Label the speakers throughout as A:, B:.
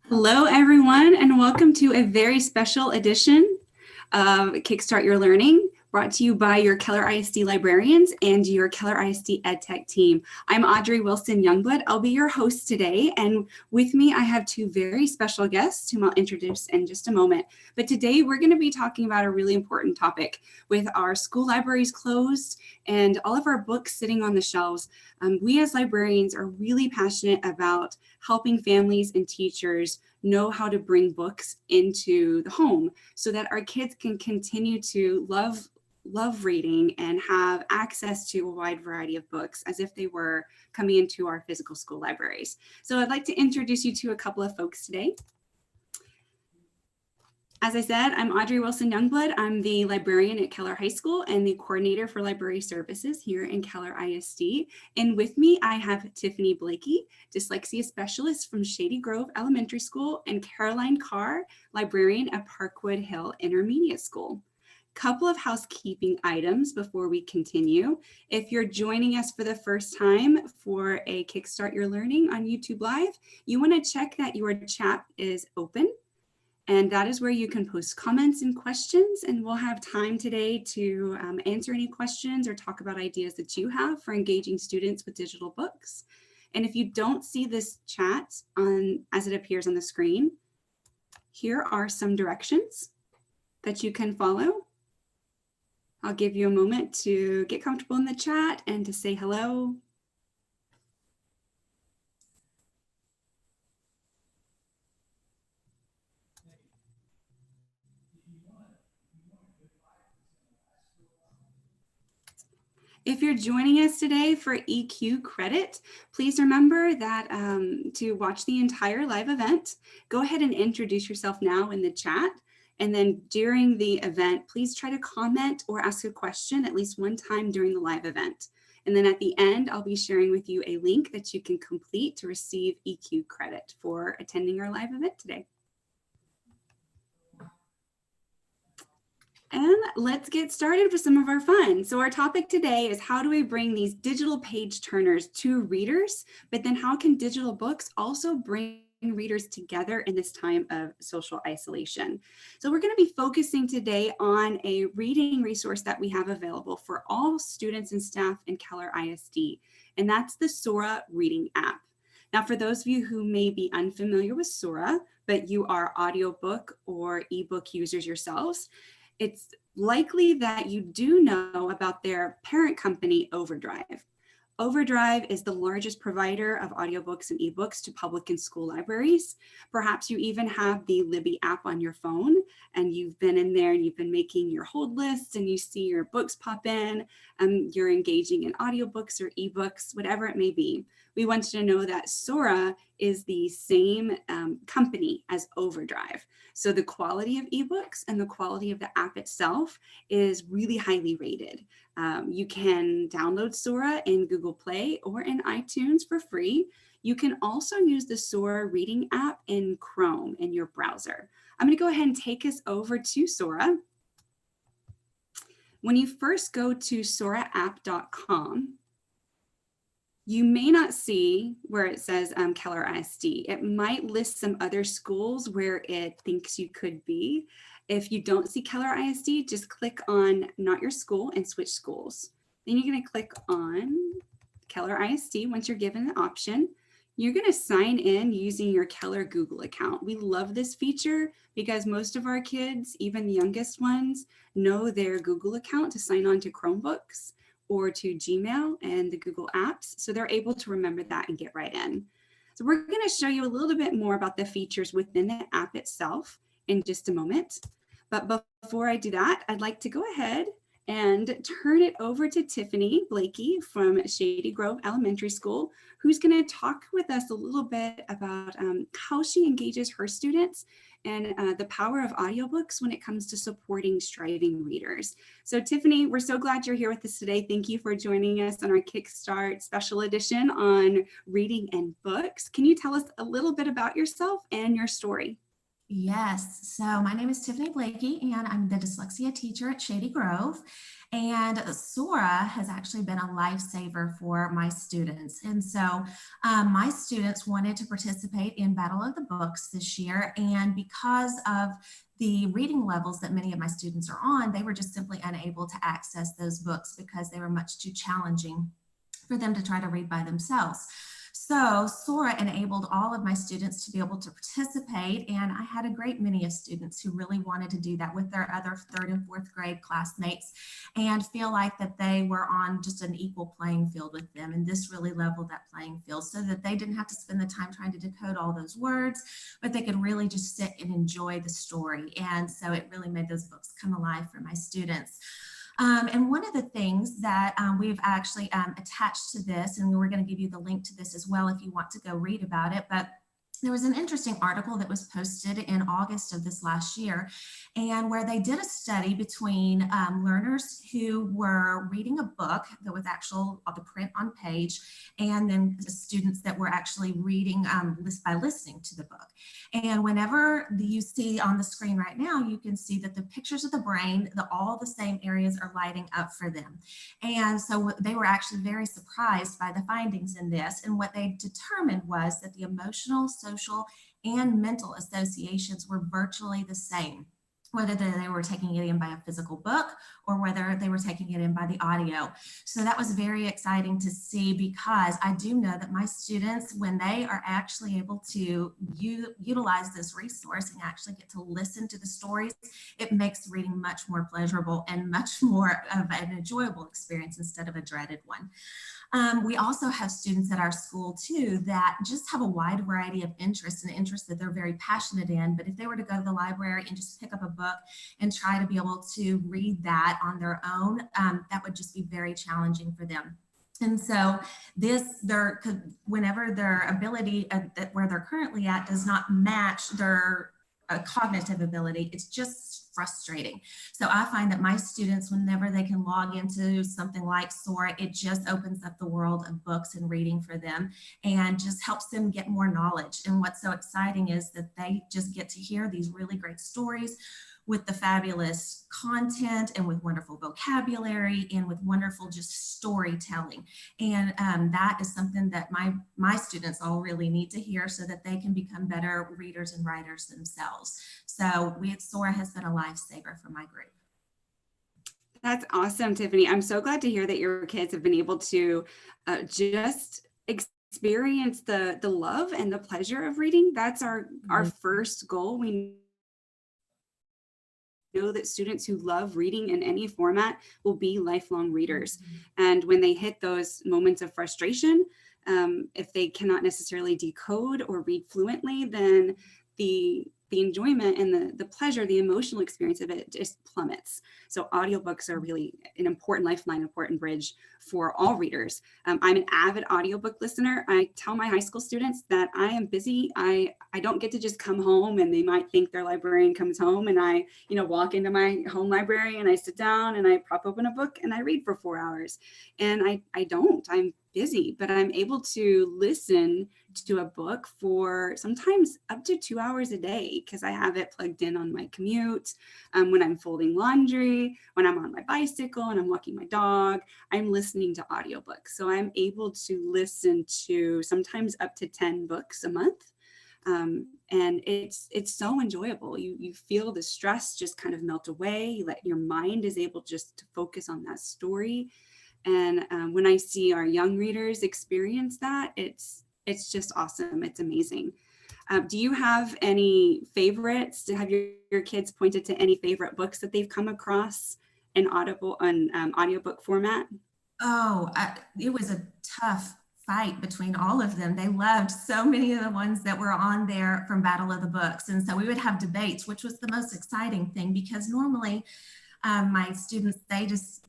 A: Hello, everyone, and welcome to a very special edition of Kickstart Your Learning, brought to you by your Keller ISD librarians and your Keller ISD EdTech team. I'm Audrey Wilson Youngblood. I'll be your host today, and with me I have two very special guests whom I'll introduce in just a moment. But today we're going to be talking about a really important topic. With our school libraries closed and all of our books sitting on the shelves, we as librarians are really passionate about helping families and teachers know how to bring books into the home so that our kids can continue to love reading and have access to a wide variety of books as if they were coming into our physical school libraries. So I'd like to introduce you to a couple of folks today. As I said, I'm Audrey Wilson Youngblood. I'm the librarian at Keller High School and the coordinator for library services here in Keller ISD. And with me, I have Tiffany Blakey, dyslexia specialist from Shady Grove Elementary School, and Caroline Carr, librarian at Parkwood Hill Intermediate School. Couple of housekeeping items before we continue. If you're joining us for the first time for a Kickstart Your Learning on YouTube Live, you want to check that your chat is open. And that is where you can post comments and questions, and we'll have time today to answer any questions or talk about ideas that you have for engaging students with digital books. And if you don't see this chat as it appears on the screen, here are some directions that you can follow. I'll give you a moment to get comfortable in the chat and to say hello. If you're joining us today for EQ credit, please remember that to watch the entire live event, go ahead and introduce yourself now in the chat. And then during the event, please try to comment or ask a question at least one time during the live event. And then at the end, I'll be sharing with you a link that you can complete to receive EQ credit for attending our live event today. And let's get started with some of our fun. So our topic today is how do we bring these digital page turners to readers, but then how can digital books also bring readers together in this time of social isolation? So we're going to be focusing today on a reading resource that we have available for all students and staff in Keller ISD, and that's the Sora reading app. Now, for those of you who may be unfamiliar with Sora, but you are audiobook or ebook users yourselves, it's likely that you do know about their parent company, Overdrive. Overdrive is the largest provider of audiobooks and ebooks to public and school libraries. Perhaps you even have the Libby app on your phone, and you've been in there and you've been making your hold lists and you see your books pop in, and you're engaging in audiobooks or ebooks, whatever it may be. We want you to know that Sora is the same company as Overdrive. So the quality of ebooks and the quality of the app itself is really highly rated. You can download Sora in Google Play or in iTunes for free. You can also use the Sora reading app in Chrome in your browser. I'm going to go ahead and take us over to Sora. When you first go to soraapp.com, you may not see where it says Keller ISD. It might list some other schools where it thinks you could be. If you don't see Keller ISD, just click on Not Your School and switch schools. Then you're going to click on Keller ISD once you're given the option. You're going to sign in using your Keller Google account. We love this feature because most of our kids, even the youngest ones, know their Google account to sign on to Chromebooks or to Gmail and the Google apps. So they're able to remember that and get right in. So we're going to show you a little bit more about the features within the app itself in just a moment. But before I do that, I'd like to go ahead and turn it over to Tiffany Blakey from Shady Grove Elementary School, who's going to talk with us a little bit about how she engages her students and the power of audiobooks when it comes to supporting striving readers. So Tiffany, we're so glad you're here with us today. Thank you for joining us on our Kickstart special edition on reading and books. Can you tell us a little bit about yourself and your story?
B: Yes. So my name is Tiffany Blakey, and I'm the dyslexia teacher at Shady Grove. And Sora has actually been a lifesaver for my students. And so my students wanted to participate in Battle of the Books this year. And because of the reading levels that many of my students are on, they were just simply unable to access those books because they were much too challenging for them to try to read by themselves. So Sora enabled all of my students to be able to participate, and I had a great many of students who really wanted to do that with their other third and fourth grade classmates and feel like that they were on just an equal playing field with them. And this really leveled that playing field so that they didn't have to spend the time trying to decode all those words, but they could really just sit and enjoy the story. And so it really made those books come alive for my students. And one of the things that we've actually attached to this, and we're going to give you the link to this as well if you want to go read about it, but there was an interesting article that was posted in August of this last year, and where they did a study between learners who were reading a book that was actual the print on page, and then the students that were actually reading by listening to the book. And whenever you see on the screen right now, you can see that the pictures of the brain, all the same areas are lighting up for them. And so they were actually very surprised by the findings in this. And what they determined was that the emotional, social, and mental associations were virtually the same, whether they were taking it in by a physical book or whether they were taking it in by the audio. So that was very exciting to see, because I do know that my students, when they are actually able to utilize this resource and actually get to listen to the stories, it makes reading much more pleasurable and much more of an enjoyable experience instead of a dreaded one. We also have students at our school too that just have a wide variety of interests and interests that they're very passionate in. But if they were to go to the library and just pick up a book and try to be able to read that on their own, that would just be very challenging for them. And so whenever their ability where they're currently at does not match their cognitive ability, it's just frustrating. So I find that my students, whenever they can log into something like Sora, it just opens up the world of books and reading for them and just helps them get more knowledge. And what's so exciting is that they just get to hear these really great stories with the fabulous content and with wonderful vocabulary and with wonderful just storytelling. And that is something that my students all really need to hear so that they can become better readers and writers themselves. So Sora has been a lifesaver for my group.
A: That's awesome, Tiffany. I'm so glad to hear that your kids have been able to just experience the love and the pleasure of reading. That's our first goal. We know that students who love reading in any format will be lifelong readers. And when they hit those moments of frustration, if they cannot necessarily decode or read fluently, then the enjoyment and the pleasure, the emotional experience of it just plummets. So audiobooks are really an important lifeline, important bridge for all readers. I'm an avid audiobook listener. I tell my high school students that I am busy. I don't get to just come home, and they might think their librarian comes home and I, walk into my home library and I sit down and I prop open a book and I read for 4 hours. And I don't. I'm busy, but I'm able to listen to a book for sometimes up to 2 hours a day because I have it plugged in on my commute, when I'm folding laundry, when I'm on my bicycle and I'm walking my dog, I'm listening to audiobooks. So I'm able to listen to sometimes up to 10 books a month. And it's so enjoyable. You feel the stress just kind of melt away. Your mind is able just to focus on that story. And when I see our young readers experience that, it's just awesome. It's amazing. Do you have any favorites? Have your kids pointed to any favorite books that they've come across in audiobook format?
B: Oh, it was a tough fight between all of them. They loved so many of the ones that were on there from Battle of the Books. And so we would have debates, which was the most exciting thing, because normally my students, they just,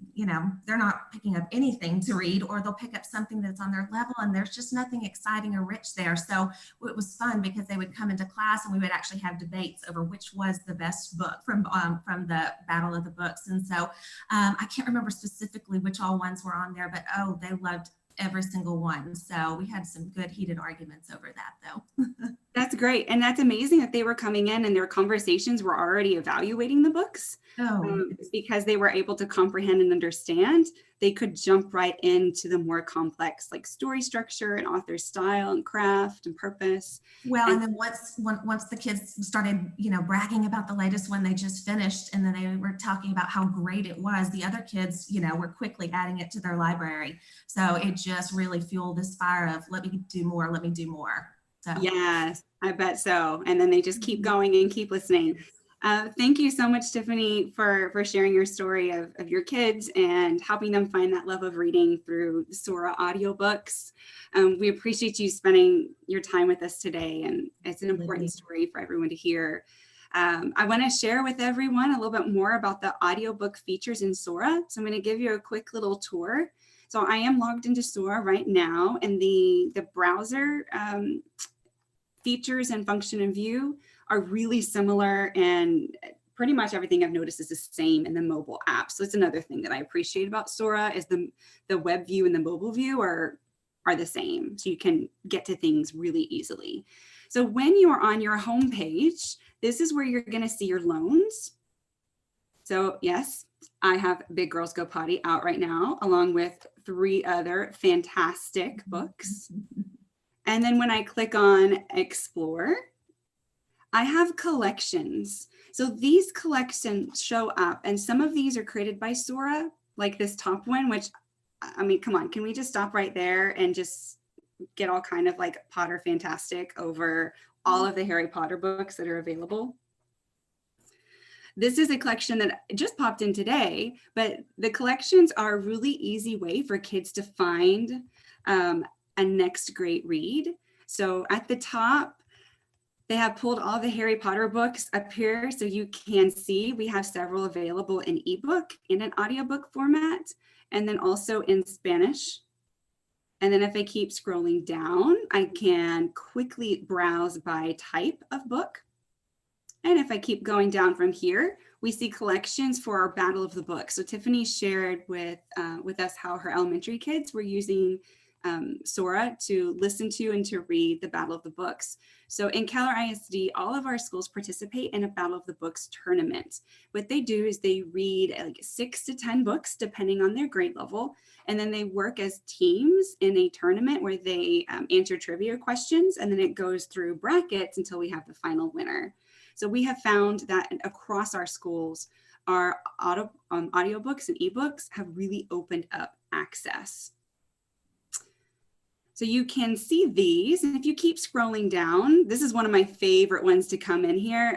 B: they're not picking up anything to read, or they'll pick up something that's on their level and there's just nothing exciting or rich there. So it was fun because they would come into class and we would actually have debates over which was the best book from the Battle of the Books. And so I can't remember specifically which all ones were on there, but they loved every single one. So we had some good heated arguments over that though.
A: That's great. And that's amazing that they were coming in and their conversations were already evaluating the books.
B: Oh,
A: Because they were able to comprehend and understand, they could jump right into the more complex, like story structure and author style and craft and purpose.
B: well, and then once the kids started, bragging about the latest one they just finished, and then they were talking about how great it was, the other kids, were quickly adding it to their library. So it just really fueled this fire of let me do more, let me do more. So
A: Yes, I bet so. And then they just keep going and keep listening. Thank you so much, Tiffany, for sharing your story of your kids and helping them find that love of reading through Sora audiobooks. We appreciate you spending your time with us today, and it's an important story for everyone to hear. I want to share with everyone a little bit more about the audiobook features in Sora. So I'm going to give you a quick little tour. So I am logged into Sora right now, and the browser features and function and view are really similar, and pretty much everything I've noticed is the same in the mobile app. So it's another thing that I appreciate about Sora is the web view and the mobile view are the same. So you can get to things really easily. So when you are on your home page, this is where you're going to see your loans. So yes, I have Big Girls Go Potty out right now, along with 3 other fantastic books. And then when I click on Explore, I have collections. So these collections show up, and some of these are created by Sora, like this top one, which, I mean, come on, can we just stop right there and just get all kind of like Potter fantastic over all of the Harry Potter books that are available? This is a collection that just popped in today, but the collections are a really easy way for kids to find a next great read. So at the top, they have pulled all the Harry Potter books up here so you can see we have several available in ebook, in an audiobook format, and then also in Spanish. And then if I keep scrolling down, I can quickly browse by type of book. And if I keep going down from here, we see collections for our Battle of the Books. So Tiffany shared with us how her elementary kids were using Sora to listen to and to read the Battle of the Books. So in Keller ISD, all of our schools participate in a Battle of the Books tournament. What they do is they read like 6 to 10 books, depending on their grade level, and then they work as teams in a tournament where they answer trivia questions, and then it goes through brackets until we have the final winner. So we have found that across our schools, our audiobooks and ebooks have really opened up access. So you can see these, and if you keep scrolling down, this is one of my favorite ones to come in here.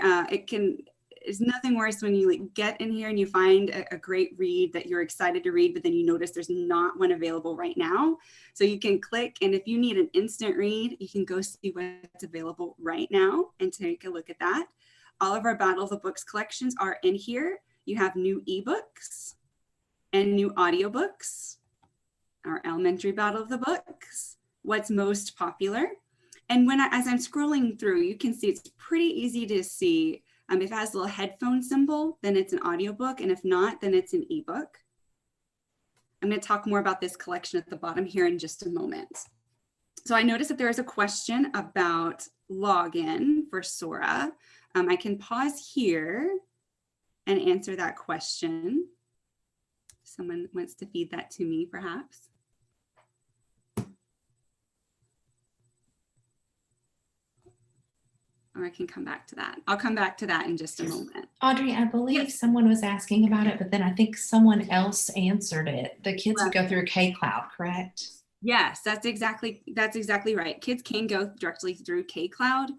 A: It's nothing worse when you like get in here and you find a great read that you're excited to read, but then you notice there's not one available right now. So you can click, and if you need an instant read, you can go see what's available right now and take a look at that. All of our Battle of the Books collections are in here. You have new ebooks and new audiobooks, our elementary Battle of the Books, what's most popular. And as I'm scrolling through, you can see it's pretty easy to see. If it has a little headphone symbol, then it's an audiobook. And if not, then it's an ebook. I'm going to talk more about this collection at the bottom here in just a moment. So I noticed that there is a question about login for Sora. I can pause here and answer that question. Someone wants to feed that to me, perhaps. Or I can come back to that. I'll come back to that in just a moment.
C: Audrey, I believe someone was asking about it, but then I think someone else answered it. The kids would go through K-Cloud, correct?
A: Yes, that's exactly right. Kids can go directly through K-Cloud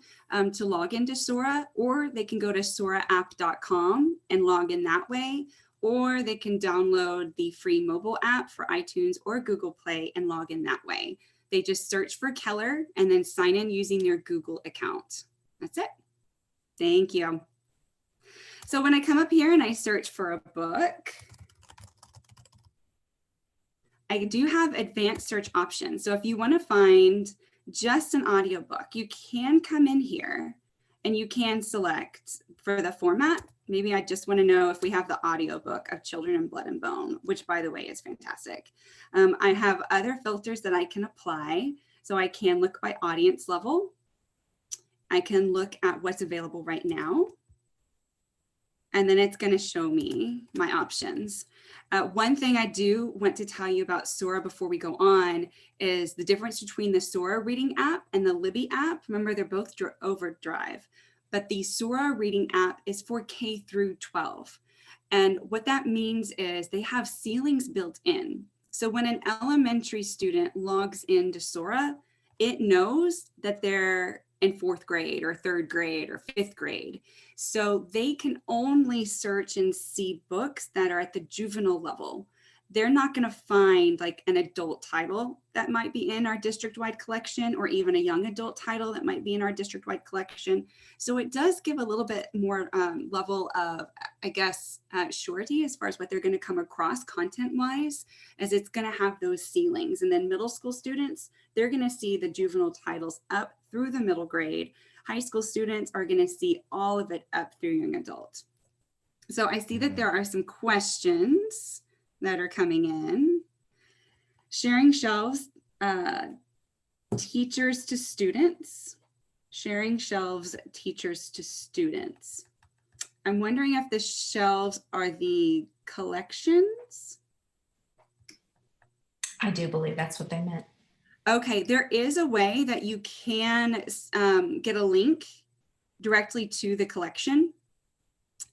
A: to log into Sora, or they can go to soraapp.com and log in that way, or they can download the free mobile app for iTunes or Google Play and log in that way. They just search for Keller and then sign in using their Google account. That's it. Thank you. So when I come up here and I search for a book, I do have advanced search options. So if you want to find just an audiobook, you can come in here and you can select for the format. Maybe I just want to know if we have the audiobook of Children in Blood and Bone, which by the way is fantastic. I have other filters that I can apply. So I can look by audience level. I can look at what's available right now. And then it's going to show me my options. One thing I do want to tell you about Sora before we go on is the difference between the Sora reading app and the Libby app. Remember, they're both Overdrive, but the Sora reading app is for K through 12. And what that means is they have ceilings built in. So when an elementary student logs into Sora, it knows that they're in 4th grade or 3rd grade or 5th grade. So they can only search and see books that are at the juvenile level. They're not going to find like an adult title that might be in our district-wide collection, or even a young adult title that might be in our district-wide collection. So it does give a little bit more level of, I guess, surety as far as what they're going to come across content-wise, as it's going to have those ceilings. And then middle school students, they're going to see the juvenile titles up through the middle grade. High school students are going to see all of it up through young adult. So I see that there are some questions that are coming in. Sharing shelves, teachers to students. Sharing shelves, teachers to students. I'm wondering if the shelves are the collections.
C: I do believe that's what they meant.
A: Okay, there is a way that you can get a link directly to the collection.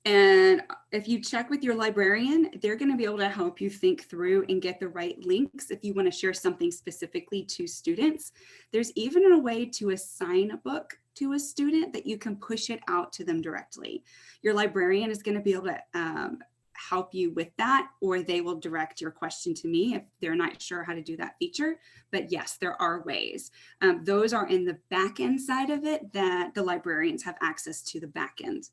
A: And if you check with your librarian, they're going to be able to help you think through and get the right links if you want to share something specifically to students. There's even a way to assign a book to a student that you can push it out to them directly. Your librarian is going to be able to help you with that, or they will direct your question to me if they're not sure how to do that feature. But yes, there are ways. Those are in the back end side of it that the librarians have access to the back end.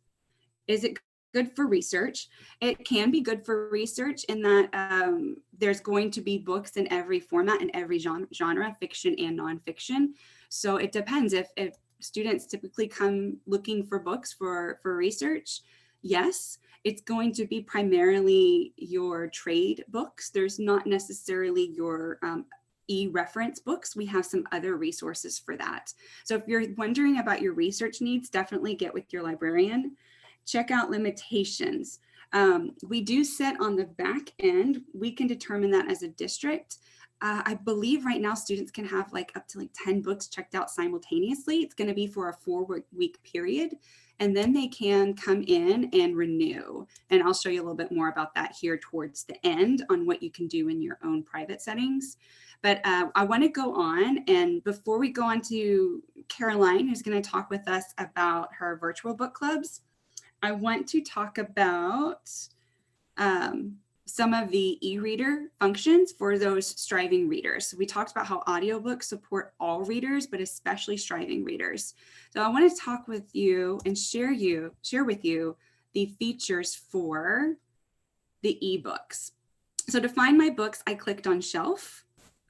A: Is it good for research? It can be good for research in that there's going to be books in every format and every genre, fiction and nonfiction. So it depends. If students typically come looking for books for research, yes, it's going to be primarily your trade books. There's not necessarily your e-reference books. We have some other resources for that. So if you're wondering about your research needs, definitely get with your librarian. Check out limitations. We do set on the back end, we can determine that as a district. I believe right now students can have like up to like 10 books checked out simultaneously. It's going to be for a 4-week period, and then they can come in and renew. And I'll show you a little bit more about that here towards the end on what you can do in your own private settings. But I want to go on, and before we go on to Caroline, who's going to talk with us about her virtual book clubs, I want to talk about some of the e-reader functions for those striving readers. So we talked about how audiobooks support all readers, but especially striving readers. So I want to talk with you and share with you the features for the ebooks. So to find my books, I clicked on shelf,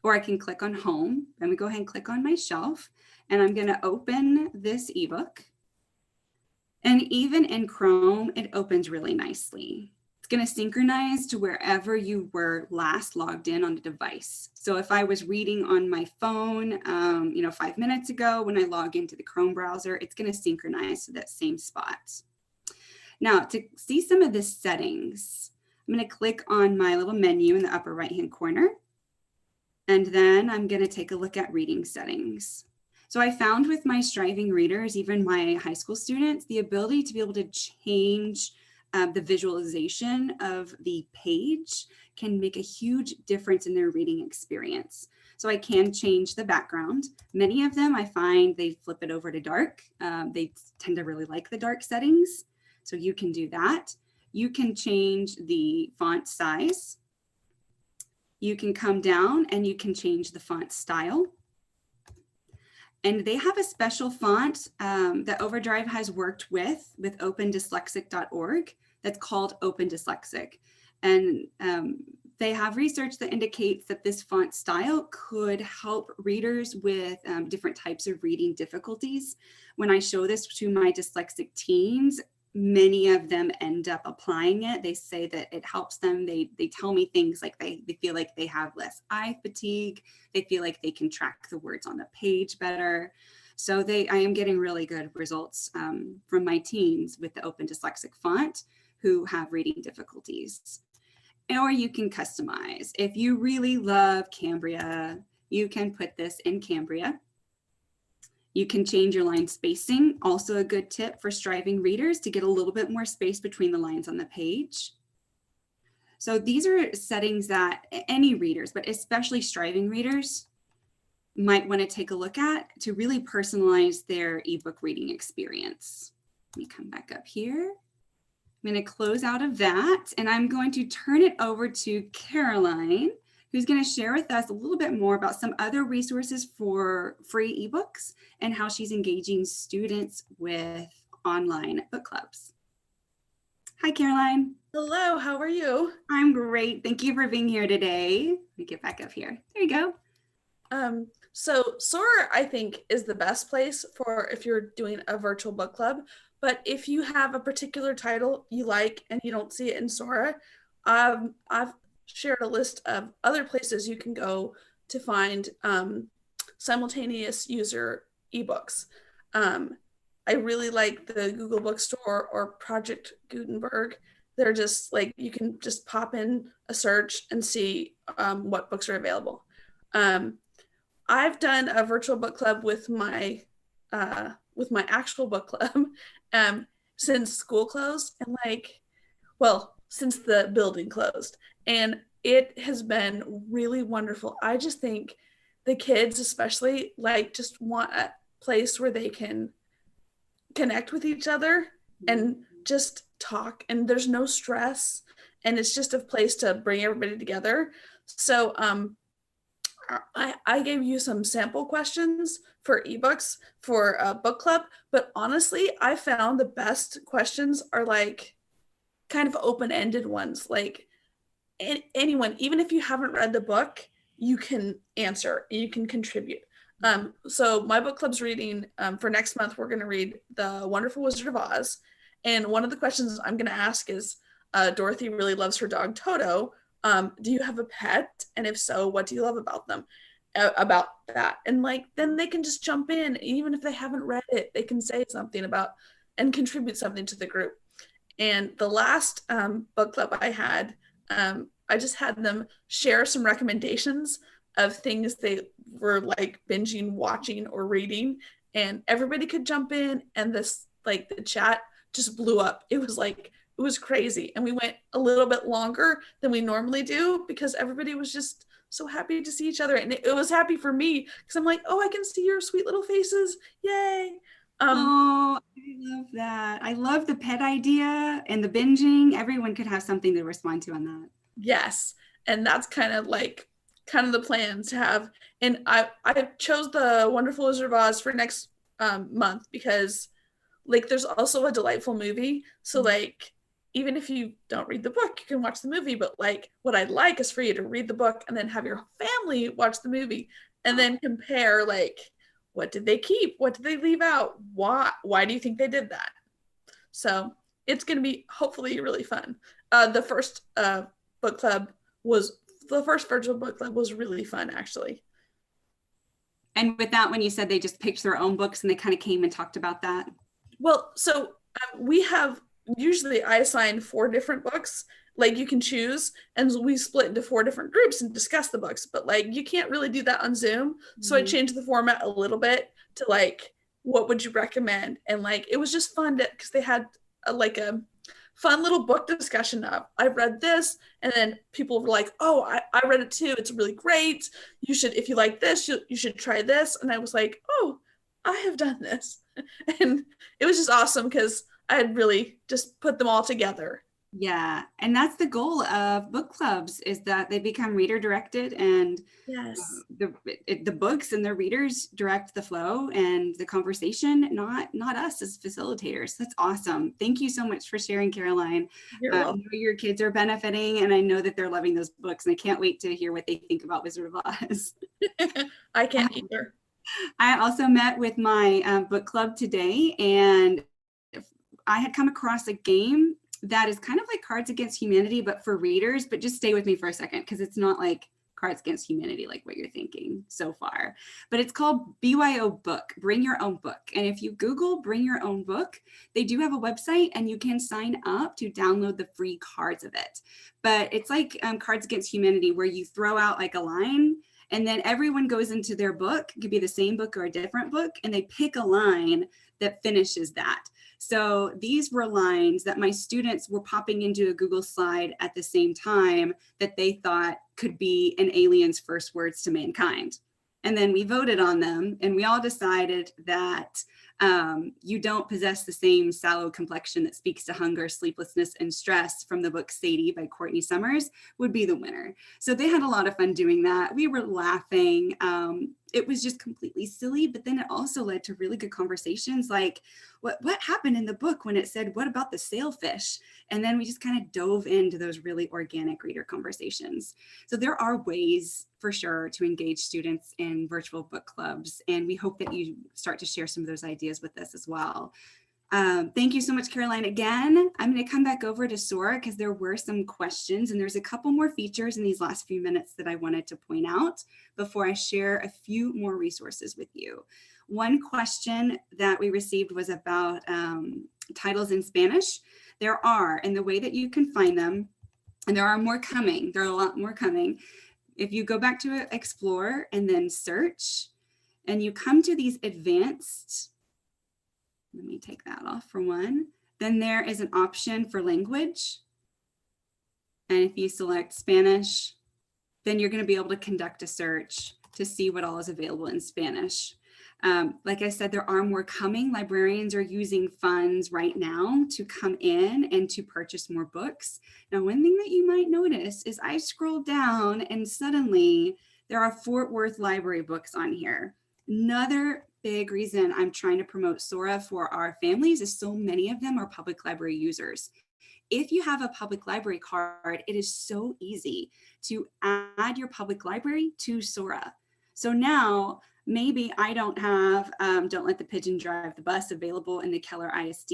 A: or I can click on home. Let me go ahead and click on my shelf, and I'm going to open this ebook. And even in Chrome, it opens really nicely. It's going to synchronize to wherever you were last logged in on the device. So if I was reading on my phone, 5 minutes ago, when I log into the Chrome browser, it's going to synchronize to that same spot. Now, to see some of the settings, I'm going to click on my little menu in the upper right-hand corner. And then I'm going to take a look at reading settings. So I found with my striving readers, even my high school students, the ability to be able to change the visualization of the page can make a huge difference in their reading experience. So I can change the background. Many of them I find they flip it over to dark. They tend to really like the dark settings. So you can do that. You can change the font size. You can come down and you can change the font style. And they have a special font that Overdrive has worked with opendyslexic.org that's called Open Dyslexic. And they have research that indicates that this font style could help readers with different types of reading difficulties. When I show this to my dyslexic teens, many of them end up applying it. They say that it helps them. They tell me things like they feel like they have less eye fatigue. They feel like they can track the words on the page better. So I am getting really good results from my teens with the Open Dyslexic font who have reading difficulties. Or you can customize. If you really love Cambria, you can put this in Cambria. You can change your line spacing, also a good tip for striving readers to get a little bit more space between the lines on the page. So these are settings that any readers, but especially striving readers, might want to take a look at to really personalize their ebook reading experience. Let me come back up here. I'm going to close out of that, and I'm going to turn it over to Caroline, who's going to share with us a little bit more about some other resources for free ebooks and how she's engaging students with online book clubs. Hi, Caroline.
D: Hello, how are you?
A: I'm great. Thank you for being here today. Let me get back up here. There you go.
D: So Sora, I think, is the best place for if you're doing a virtual book club. But if you have a particular title you like and you don't see it in Sora, I've shared a list of other places you can go to find simultaneous user ebooks. I really like the Google Bookstore or Project Gutenberg. They're just like, you can just pop in a search and see what books are available. I've done a virtual book club with my actual book club since school closed and since the building closed, and it has been really wonderful. I just think the kids especially just want a place where they can connect with each other and just talk, and there's no stress, and it's just a place to bring everybody together. So I gave you some sample questions for ebooks for a book club, but honestly, I found the best questions are kind of open-ended ones. Anyone, even if you haven't read the book, you can answer, you can contribute. So my book club's reading, for next month, we're going to read The Wonderful Wizard of Oz. And one of the questions I'm going to ask is, Dorothy really loves her dog Toto. Do you have a pet? And if so, what do you love about them? About that. And then they can just jump in. Even if they haven't read it, they can say something about and contribute something to the group. And the last book club I had, I just had them share some recommendations of things they were binging, watching, or reading. And everybody could jump in, and the chat just blew up. It was crazy. And we went a little bit longer than we normally do because everybody was just so happy to see each other. And it was happy for me because I'm like, oh, I can see your sweet little faces. Yay.
A: Oh, I love that. I love the pet idea and the binging. Everyone could have something to respond to on that.
D: Yes. And that's kind of the plan to have. And I chose The Wonderful Wizard of Oz for next month because there's also a delightful movie. So even if you don't read the book, you can watch the movie. But what I'd like is for you to read the book and then have your family watch the movie and then compare what did they keep? What did they leave out? Why do you think they did that? So it's going to be hopefully really fun. The first virtual book club was really fun, actually.
A: And with that, when you said they just picked their own books and they kind of came and talked about that?
D: Well, so usually I assign 4 different books, you can choose, and we split into 4 different groups and discuss the books, but you can't really do that on Zoom. So I changed the format a little bit to what would you recommend? And it was just fun because they had a fun little book discussion of, I read this, and then people were like, oh, I read it too. It's really great. You should, if you like this, you should try this. And I was like, oh, I have done this. And it was just awesome because I had really just put them all together.
A: Yeah. And that's the goal of book clubs, is that they become reader directed, and
D: Yes,
A: the books and the readers direct the flow and the conversation, not us as facilitators. That's awesome. Thank you so much for sharing, Caroline. I know your kids are benefiting, and I know that they're loving those books, and I can't wait to hear what they think about Wizard of Oz.
D: I can't either.
A: I also met with my book club today, and I had come across a game that is kind of like Cards Against Humanity, but for readers. But just stay with me for a second, because it's not like Cards Against Humanity like what you're thinking so far. But it's called BYO Book, Bring Your Own Book. And if you Google Bring Your Own Book, they do have a website and you can sign up to download the free cards of it. But it's like Cards Against Humanity, where you throw out like a line and then everyone goes into their book. It could be the same book or a different book, and they pick a line that finishes that. So these were lines that my students were popping into a Google slide at the same time that they thought could be an alien's first words to mankind. And then we voted on them, and we all decided that You Don't Possess the Same Sallow Complexion That Speaks to Hunger, Sleeplessness, and Stress from the book Sadie by Courtney Summers would be the winner. So they had a lot of fun doing that. We were laughing. It was just completely silly, but then it also led to really good conversations like, what happened in the book when it said, what about the sailfish? And then we just kind of dove into those really organic reader conversations. So there are ways for sure to engage students in virtual book clubs, and we hope that you start to share some of those ideas with us as well. Thank you so much, Caroline. Again, I'm going to come back over to Sora because there were some questions, and there's a couple more features in these last few minutes that I wanted to point out before I share a few more resources with you. One question that we received was about titles in Spanish. There are, and the way that you can find them, and there are more coming, there are a lot more coming. If you go back to Explore and then search, and you come to these advanced, let me take that off for one, then there is an option for language. And if you select Spanish, then you're going to be able to conduct a search to see what all is available in Spanish. Like I said, there are more coming. Librarians are using funds right now to come in and to purchase more books. Now, one thing that you might notice is I scroll down and suddenly there are Fort Worth library books on here. Another big reason I'm trying to promote Sora for our families is so many of them are public library users. If you have a public library card, it is so easy to add your public library to Sora. So now maybe I don't have Don't Let the Pigeon Drive the Bus available in the Keller ISD,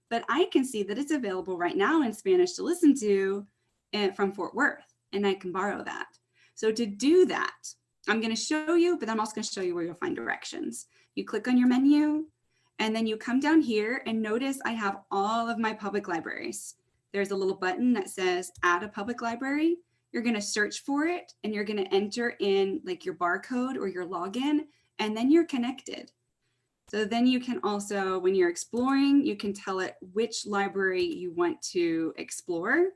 A: but I can see that it's available right now in Spanish to listen to from Fort Worth, and I can borrow that. So to do that, I'm going to show you, but I'm also going to show you where you'll find directions. You click on your menu, and then you come down here and notice I have all of my public libraries. There's a little button that says Add a Public Library. You're going to search for it, and you're going to enter in like your barcode or your login, and then you're connected. So then you can also, when you're exploring, you can tell it which library you want to explore,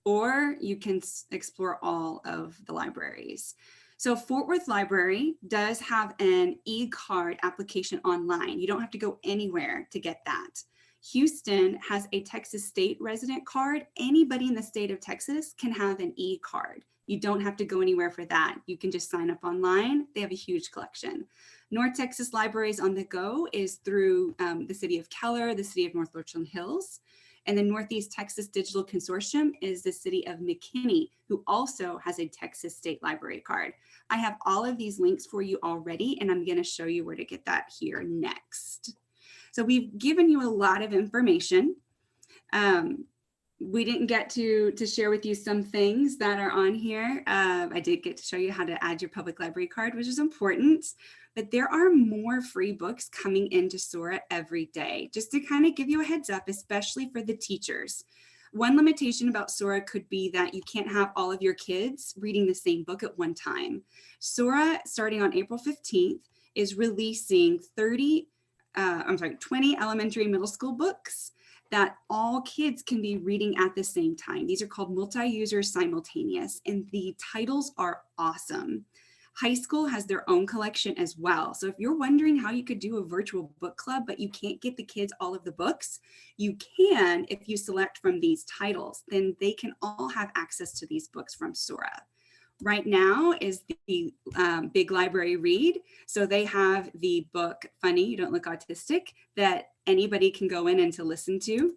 A: or you can explore all of the libraries. So Fort Worth Library does have an e-card application online. You don't have to go anywhere to get that. Houston has a Texas State resident card. Anybody in the state of Texas can have an e-card. You don't have to go anywhere for that. You can just sign up online. They have a huge collection. North Texas Libraries on the Go is through the city of Keller, the city of North Richland Hills. And the Northeast Texas Digital Consortium is the city of McKinney, who also has a Texas State Library card. I have all of these links for you already, and I'm going to show you where to get that here next. So we've given you a lot of information. We didn't get to share with you some things that are on here. I did get to show you how to add your public library card, which is important. But there are more free books coming into Sora every day, just to kind of give you a heads up, especially for the teachers. One limitation about Sora could be that you can't have all of your kids reading the same book at one time. Sora, starting on April 15th, is releasing 20 elementary and middle school books that all kids can be reading at the same time. These are called multi-user simultaneous, and the titles are awesome. High school has their own collection as well. So if you're wondering how you could do a virtual book club, but you can't get the kids all of the books, you can if you select from these titles, then they can all have access to these books from Sora. Right now is the Big Library Read. So they have the book Funny, You Don't Look Autistic that anybody can go in and to listen to.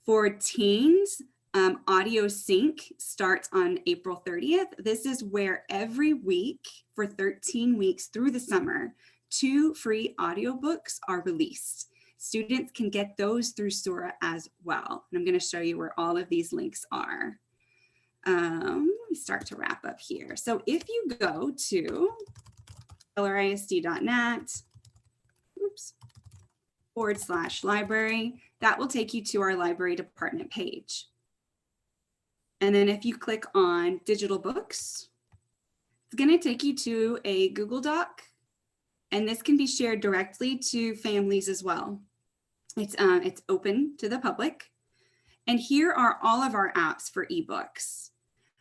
A: For teens, Audio Sync starts on April 30th. This is where every week for 13 weeks through the summer, 2 free audiobooks are released. students can get those through Sora as well. And I'm going to show you where all of these links are. Let me start to wrap up here. So if you go to lrisd.net, /library, that will take you to our library department page. And then if you click on digital books, it's going to take you to a Google Doc, and this can be shared directly to families as well. It's open to the public. And here are all of our apps for ebooks.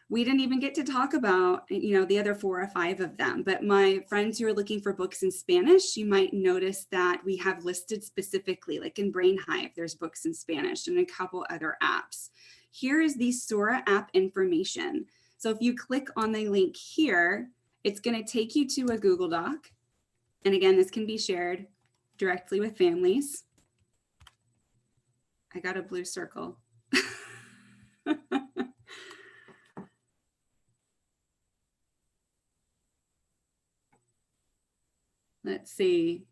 A: We didn't even get to talk about, the other 4 or 5 of them, but my friends who are looking for books in Spanish, you might notice that we have listed specifically, like in Brain Hive, there's books in Spanish and a couple other apps. Here is the Sora app information. So if you click on the link here, it's going to take you to a Google Doc. And again, this can be shared directly with families. I got a blue circle. Let's see.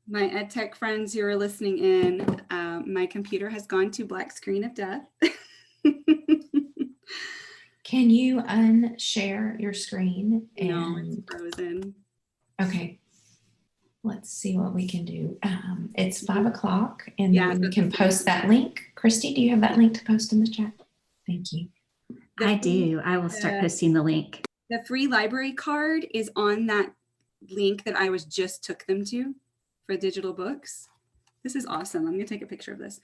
A: My ed tech friends who are listening in, my computer has gone to black screen of death.
C: Can you unshare your screen?
A: No, it's frozen.
C: Okay. Let's see what we can do. It's 5 o'clock and
A: Yeah,
C: then we can post that link. Christy, do you have that link to post in the chat? Thank you.
E: I do. I will start posting the link.
A: The free library card is on that link that I took them to for digital books. This is awesome. I'm going to take a picture of this.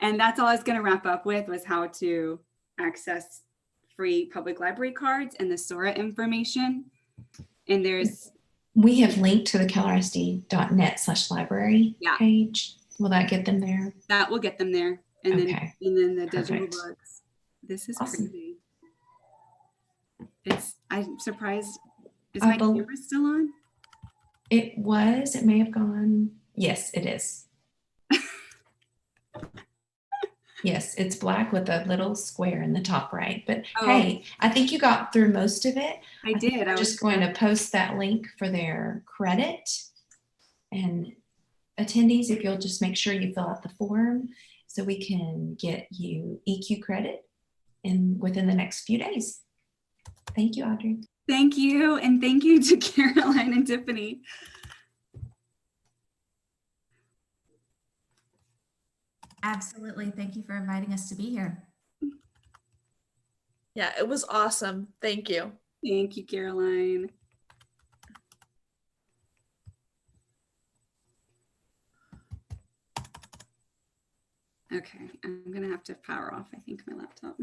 A: And that's all I was going to wrap up with, was how to access free public library cards and the Sora information. And
C: we have linked to the KIC.net/library page. Will that get them there?
A: That will get them there. And
C: okay.
A: then the digital
C: Perfect.
A: books. This is
C: Awesome.
A: crazy. I'm surprised. Is my camera still on?
C: It was. It may have gone. Yes, it is. Yes, it's black with a little square in the top right. But hey, I think you got through most of it.
A: I did.
C: I'm just going to post that link for their credit. And attendees, if you'll just make sure you fill out the form so we can get you EQ credit within the next few days. Thank you, Audrey.
A: Thank you. And thank you to Caroline and Tiffany.
B: Absolutely. Thank you for inviting us to be here.
D: Yeah, it was awesome. Thank you.
A: Thank you, Caroline. Okay, I'm gonna have to power off, I think, my laptop.